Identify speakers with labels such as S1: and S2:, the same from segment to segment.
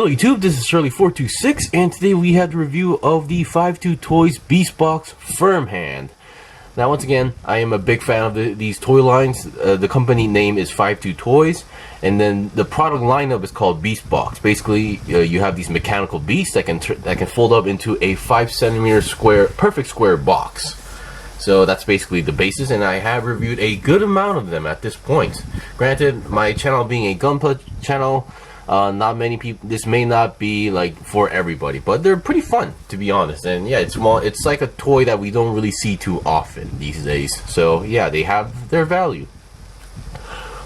S1: Hello YouTube, this is Shirley426, and today we have the review of the 5.2 Toys Beastbox Firmhand. Now once again, I am a big fan of these toy lines. The company name is 5.2 Toys, and then the product lineup is called Beastbox. Basically, you have these mechanical beasts that can fold up into a 5 centimeter square, perfect square box. So that's basically the basis, and I have reviewed a good amount of them at this point. Granted, my channel being a gunplay channel, not many people, this may not be like for everybody, but they're pretty fun, to be honest. And yeah, it's like a toy that we don't really see too often these days. So yeah, they have their value.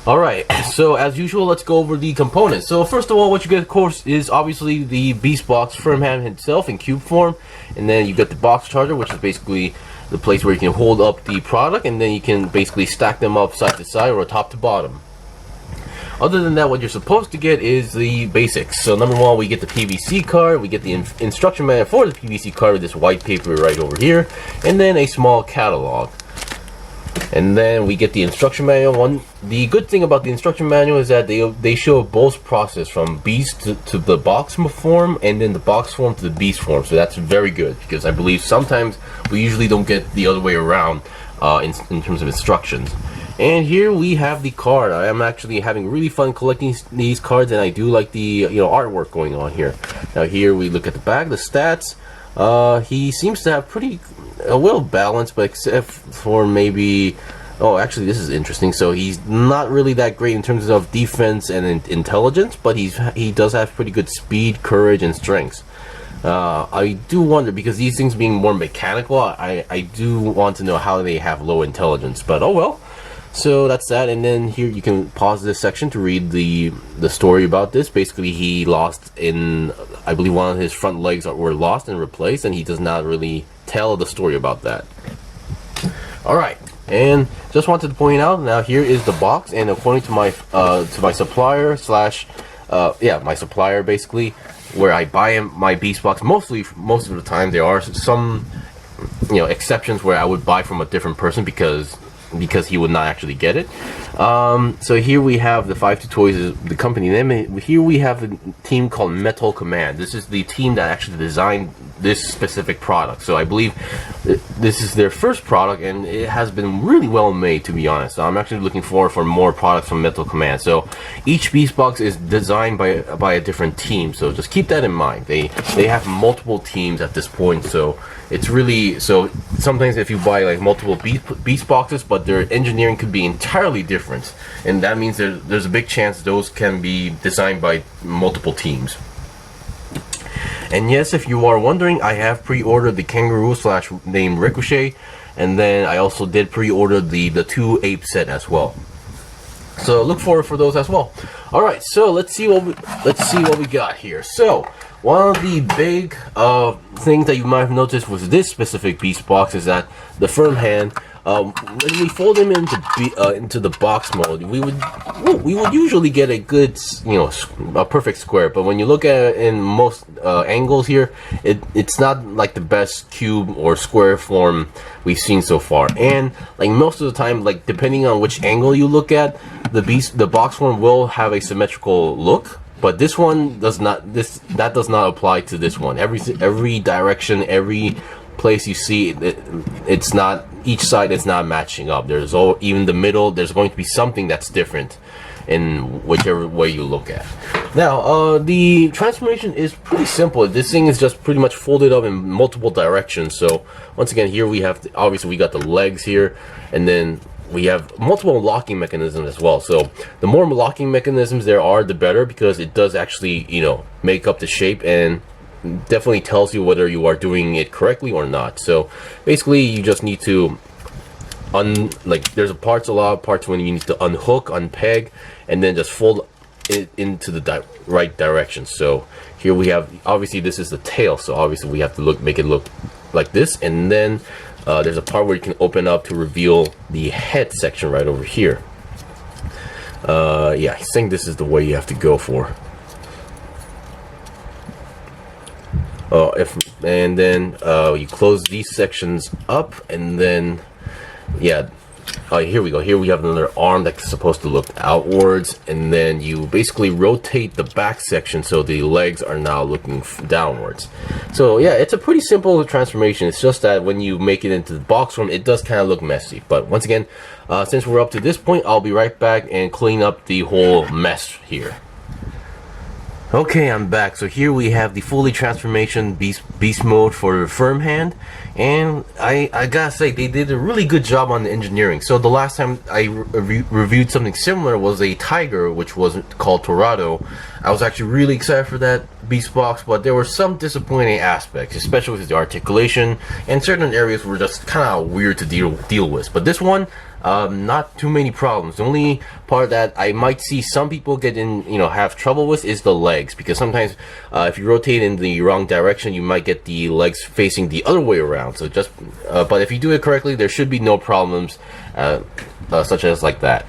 S1: Alright, so as usual, let's go over the components. So first of all, what you get, of course, is obviously the Beastbox Firmhand itself in cube form, and then you get the box charger, which is basically the place where you can hold up the product, and then you can basically stack them up side to side or top to bottom. Other than that, what you're supposed to get is the basics. So number one, we get the PVC card, we get the instruction manual for the PVC card with this white paper right over here, and then a small catalog. And then we get the instruction manual. The good thing about the instruction manual is that they show both process from beast to the box form, and then the box form to the beast form. So that's very good, because I believe sometimes we usually don't get the other way around in terms of instructions. And here we have the card. I am actually having really fun collecting these cards, and I do like the artwork going on here. Now here we look at the back, the stats. He seems to have pretty well balanced, but except for maybe, oh, actually this is interesting. So he's not really that great in terms of defense and intelligence, but he does have pretty good speed, courage, and strength. I do wonder, because these things being more mechanical, I do want to know how they have low intelligence, but oh well. So that's that, and then here you can pause this section to read the story about this. Basically, he lost in, I believe one of his front legs were lost and replaced, and he does not really tell the story about that. Alright, and just wanted to point out, now here is the box, and according to my supplier slash my supplier, basically, where I buy my Beastbox, most of the time there are some exceptions where I would buy from a different person because he would not actually get it. So here we have the 5.2 Toys is the company name. Here we have a team called Metal Command. This is the team that actually designed this specific product. So I believe this is their first product, and it has been really well made, to be honest. So I'm actually looking forward for more products from Metal Command. So each Beastbox is designed by a different team. So just keep that in mind. They have multiple teams at this point. So it's really, so sometimes if you buy like multiple beast boxes, but their engineering could be entirely different, and that means there's a big chance those can be designed by multiple teams. And yes, if you are wondering, I have pre-ordered the Kangaroo slash name Ricochet, and then I also did pre-order the 2 Ape set as well. So look forward for those as well. All right, so let's see what we got here. So one of the big things that you might have noticed with this specific beast box is that the Firmhand, when we fold him into the box mode, we would usually get a good, a perfect square. But when you look at it in most angles here, it's not like the best cube or square form we've seen so far. And like most of the time, like depending on which angle you look at, the box form will have a symmetrical look. But this one does not. That does not apply to this one. Every direction, every place you see, it's not. Each side is not matching up. Even the middle. There's going to be something that's different in whichever way you look at. Now, the transformation is pretty simple. This thing is just pretty much folded up in multiple directions. So once again, here we have obviously we got the legs here, and then we have multiple locking mechanisms as well. So the more locking mechanisms there are, the better, because it does actually, make up the shape and definitely tells you whether you are doing it correctly or not. So basically, you just need to there's a lot of parts when you need to unhook, unpeg, and then just fold it into the right direction. So here we have, obviously this is the tail, so obviously we have to make it look like this, and then there's a part where you can open up to reveal the head section right over here. Yeah, I think this is the way you have to go for. And then you close these sections up, and then yeah, Here we go. Here we have another arm that's supposed to look outwards, and then you basically rotate the back section so the legs are now looking downwards. So yeah, it's a pretty simple transformation. It's just that when you make it into the box form, it does kind of look messy. But once again, since we're up to this point, I'll be right back and clean up the whole mess here. Okay, I'm back. So here we have the fully transformation beast mode for Firmhand, and I gotta say they did a really good job on the engineering. So the last time I reviewed something similar was a tiger, which was called Torado. I was actually really excited for that beast box, but there were some disappointing aspects, especially with the articulation, and certain areas were just kind of weird to deal with. But this one, not too many problems. The only part that I might see some people get in, have trouble with is the legs, because sometimes if you rotate in the wrong direction, you might get the legs facing the other way around. So just, but if you do it correctly, there should be no problems, such as like that.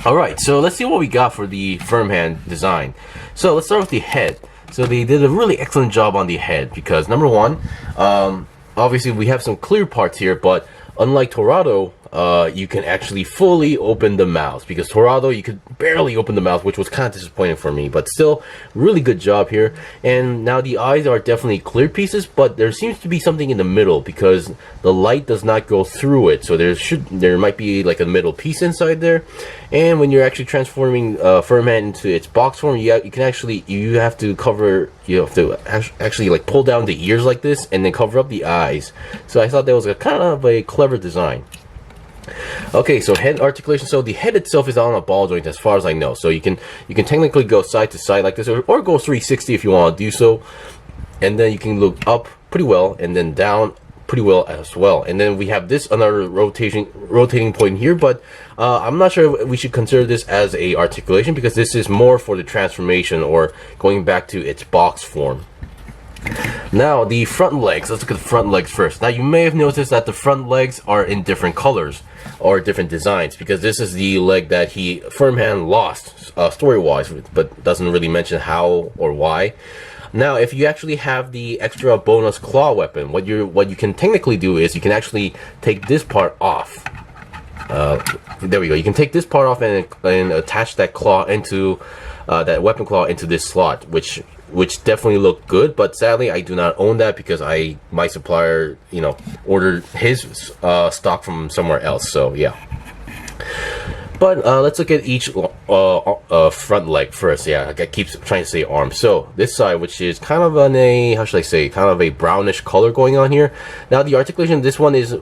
S1: Alright, so let's see what we got for the Firmhand design. So let's start with the head. So they did a really excellent job on the head, because number one, obviously we have some clear parts here, but unlike Torado, you can actually fully open the mouth, because Torado you could barely open the mouth, which was kind of disappointing for me, but still really good job here. And now the eyes are definitely clear pieces, but there seems to be something in the middle because the light does not go through it, so there might be like a middle piece inside there. And when you're actually transforming Firmhand into its box form, you have to actually like pull down the ears like this and then cover up the eyes. So I thought that was a kind of a clever design. Okay, so head articulation. So the head itself is on a ball joint as far as I know. So you can technically go side to side like this, or go 360 if you want to do so. And then you can look up pretty well, and then down pretty well as well. And then we have this another rotating point here, but I'm not sure if we should consider this as a articulation, because this is more for the transformation or going back to its box form. Now the front legs, let's look at the front legs first. Now you may have noticed that the front legs are in different colors or different designs, because this is the leg that Firmhand lost story-wise, but doesn't really mention how or why. Now if you actually have the extra bonus claw weapon, what you can technically do is you can actually take this part off. There we go. You can take this part off and attach that claw into that weapon claw into this slot, which definitely look good. But sadly, I do not own that because my supplier, ordered his stock from somewhere else. So yeah. But let's look at each front leg first. Yeah, I keep trying to say arm. So this side, which is kind of kind of a brownish color going on here. Now the articulation, this one is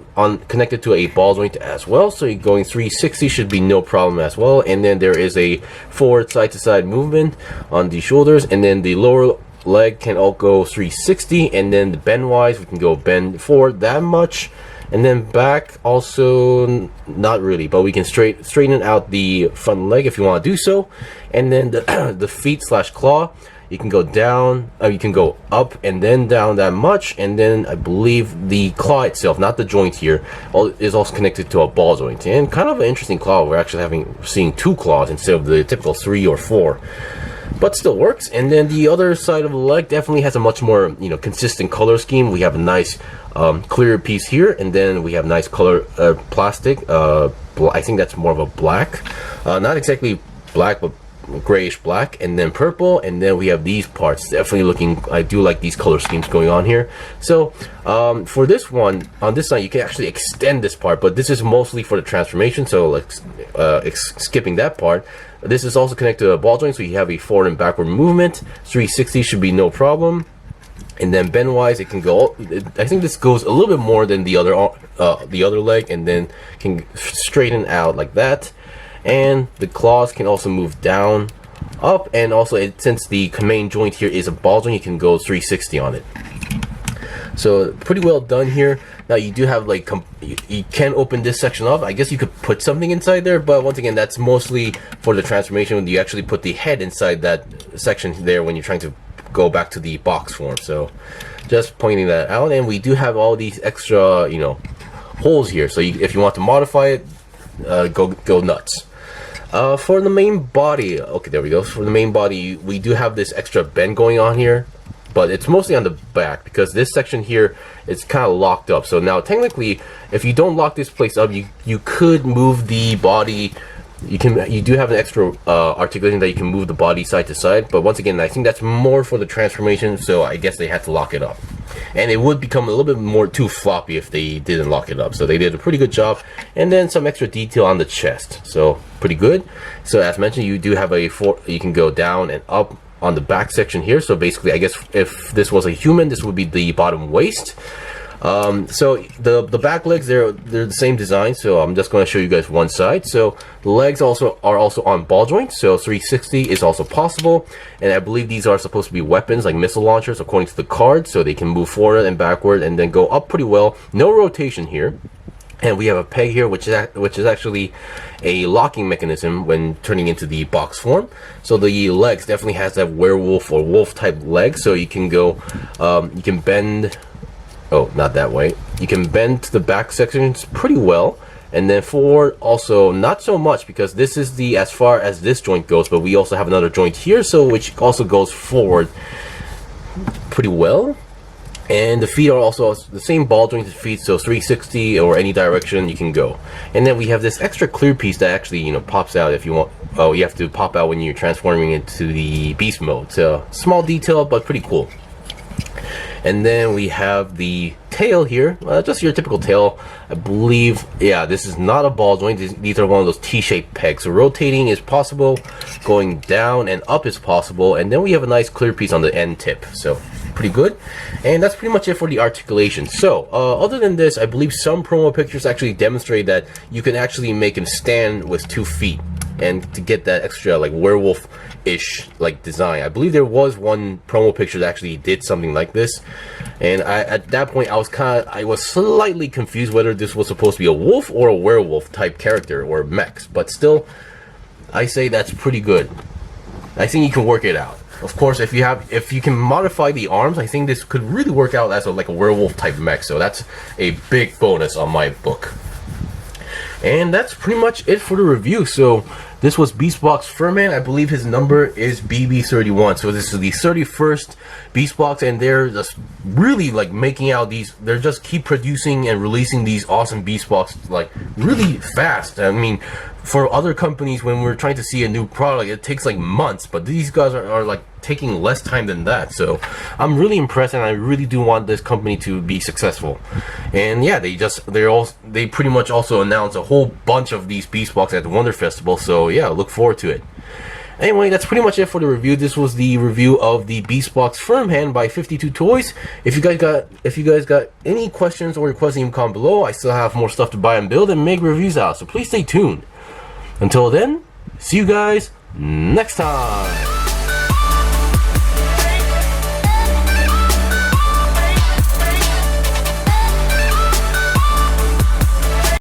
S1: connected to a ball joint as well. So you're going 360 should be no problem as well. And then there is a forward side to side movement on the shoulders, and then the lower leg can all go 360, and then the bend wise we can go bend forward that much. And then back also not really, but we can straighten out the front leg if you want to do so. And then the feet / claw, you can go down, you can go up and then down that much. And then I believe the claw itself, not the joint here, is also connected to a ball joint. And kind of an interesting claw. We're actually seeing 2 claws instead of the typical 3 or 4. But still works. And then the other side of the leg definitely has a much more consistent color scheme. We have a nice clear piece here, and then we have nice color plastic. I think that's more of a black, not exactly black, but grayish black, and then purple, and then we have these parts definitely looking. I do like these color schemes going on here. So for this one, on this side you can actually extend this part, but this is mostly for the transformation, so let's skipping that part. This is also connected to a ball joint, so you have a forward and backward movement. 360 should be no problem. And then bend wise, it can go. I think this goes a little bit more than the other leg, and then can straighten out like that. And the claws can also move down, up, and also since the main joint here is a ball joint, you can go 360 on it. So pretty well done here. Now you do have like you can open this section up. I guess you could put something inside there, but once again, that's mostly for the transformation when you actually put the head inside that section there when you're trying to go back to the box form. So just pointing that out. And we do have all these extra holes here, so if you want to modify it, go nuts. For the main body, okay, there we go. For the main body, we do have this extra bend going on here. but it's mostly on the back because this section here is kind of locked up. So now technically, if you don't lock this place up, you could move the body. You do have an extra articulation that you can move the body side to side, but once again, I think that's more for the transformation, so I guess they had to lock it up. And it would become a little bit more too floppy if they didn't lock it up, so they did a pretty good job. And then some extra detail on the chest, so pretty good. So as mentioned, you do have you can go down and up on the back section here. So basically, I guess if this was a human, this would be the bottom waist. So the back legs, they're the same design, so I'm just going to show you guys one side. So the legs are also on ball joints, so 360 is also possible, and I believe these are supposed to be weapons like missile launchers according to the card, so they can move forward and backward and then go up pretty well. No rotation here. And we have a peg here, which is actually a locking mechanism when turning into the box form. So the legs definitely has that werewolf or wolf type leg, so you can go you can bend. Oh, not that way. You can bend the back sections pretty well, and then forward also not so much, because this is the as far as this joint goes, but we also have another joint here, so which also goes forward pretty well. And the feet are also the same ball jointed feet, so 360 or any direction you can go. And then we have this extra clear piece that actually, you know, pops out if you want. Oh, you have to pop out when you're transforming into the beast mode. So small detail, but pretty cool. And then we have the tail here, just your typical tail. I believe, yeah, this is not a ball joint. These are one of those T-shaped pegs. So rotating is possible, going down and up is possible. And then we have a nice clear piece on the end tip. So pretty good. And that's pretty much it for the articulation. So other than this, I believe some promo pictures actually demonstrate that you can actually make him stand with 2 feet, and to get that extra like werewolf-ish like design. I believe there was one promo picture that actually did something like this, and at that point I was slightly confused whether this was supposed to be a wolf or a werewolf type character or mechs, but still I say that's pretty good. I think you can work it out. Of course, if you can modify the arms, I think this could really work out as like a werewolf type mech, so that's a big bonus on my book. And that's pretty much it for the review. So this was Beastbox Firmhand. I believe his number is BB31. So this is the 31st Beastbox, and they're just really like making out these. They're just keep producing and releasing these awesome Beastbox like really fast. I mean, for other companies, when we're trying to see a new product, it takes like months, but these guys are like taking less time than that. So I'm really impressed, and I really do want this company to be successful. And yeah, they pretty much also announced a whole bunch of these Beastbox at the Wonder Festival. So yeah, look forward to it. Anyway, that's pretty much it for the review. This was the review of the Beastbox Firmhand by 52 Toys. If you guys got any questions or requests, leave them comment below. I still have more stuff to buy and build and make reviews out, so please stay tuned. Until then, see you guys next time.